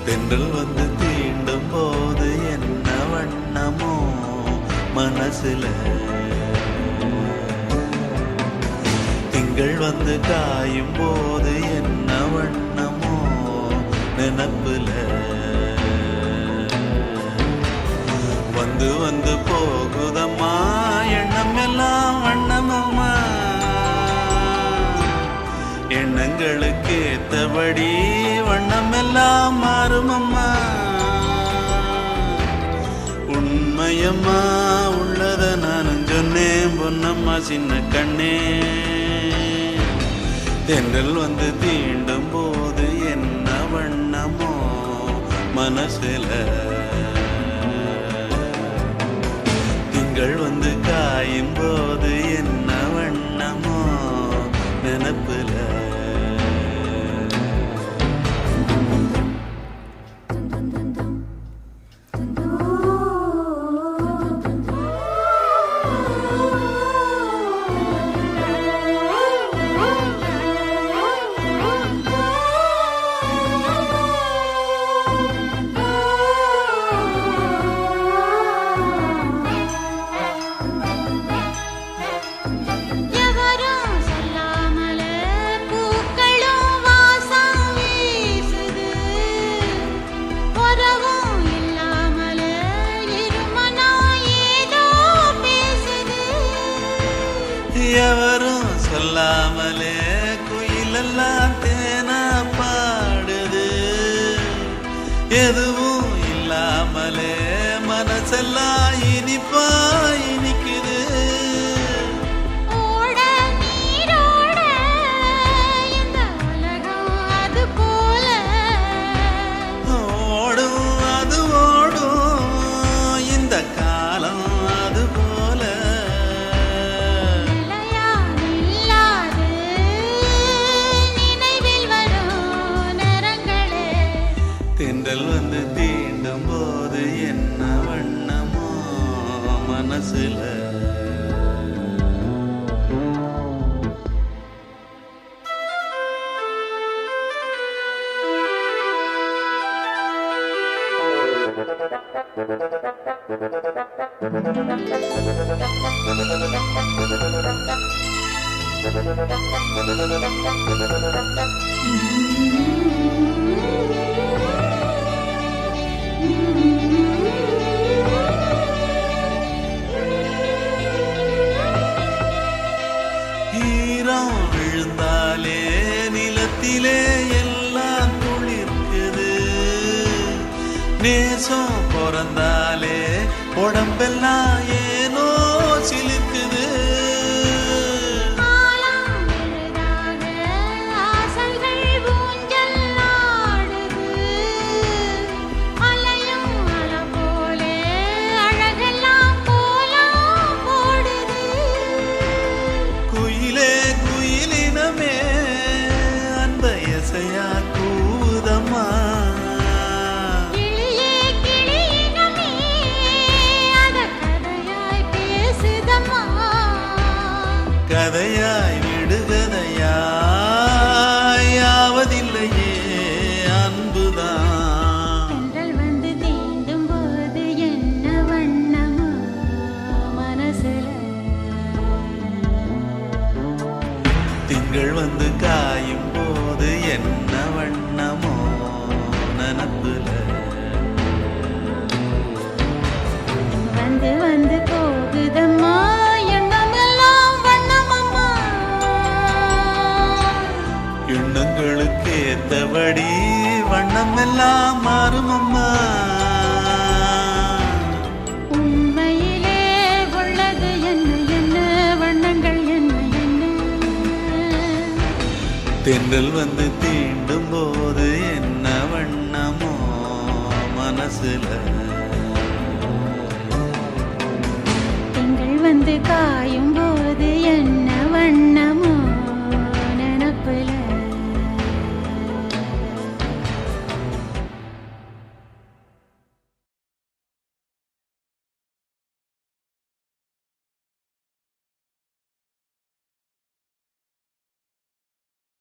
தென்றல் வந்து தீண்டும் போது என்ன வண்ணமோ மனசுல, திங்கள் வந்து காயும் போது என்ன வண்ணமோ நினப்புல, வந்து வந்து போகுதம்மா எண்ணம் எல்லாம் வண்ணமம்மா, எண்ணங்களுக்கு ஏத்தபடி வண்ணம் எல்லாம் மாறுமம்மா. உண்மையம்மா உள்ளத நானும் சொன்னேன் பொன்னம்மா சின்ன கண்ணே, தென்றல் வந்து தீண்டும் போது என்ன வண்ணமோ மனசுல, திங்கள் வந்து காயும் போது என்ன வண்ணமோ நினப்புல. எவரும் சொல்லாமலே குயிலெல்லாம் தேனா பாடுது, எதுவும் இல்லாமலே மனசெல்லாம் இனிப்பா இனிக்குது. ஓடும் அது ஓடும் இந்த காலம் அது போல, தென்றல் வந்து தீண்டும் போது என்ன வண்ணமோ மனசுல. ஈரம் விழுந்தாலே நிலத்திலே எல்லாம் துளிர்க்குது, நேசம் பிறந்தாலே உடம்பெல்லாம் ஏனோ சிலிர்க்குது. கதையாய் விடுகதையாய் யாவதில்லையே அன்புதான். தென்றல் வந்து தீண்டும் போது என்ன வண்ணமோ மனசுல, திங்கள் வந்து காயும் போது என்ன வண்ணமோ நினப்புல, வந்து வந்து போகுதம்மா எண்ணங்களுக்கு ஏத்தபடி வண்ணம் எல்லாம் மாறுமம்மா. உண்மையிலே உள்ளது என்ன என்ன வண்ணங்கள் என்ன என்ன, தென்றல் வந்து தீண்டும் போது என்ன வண்ணமோ வந்து காயும்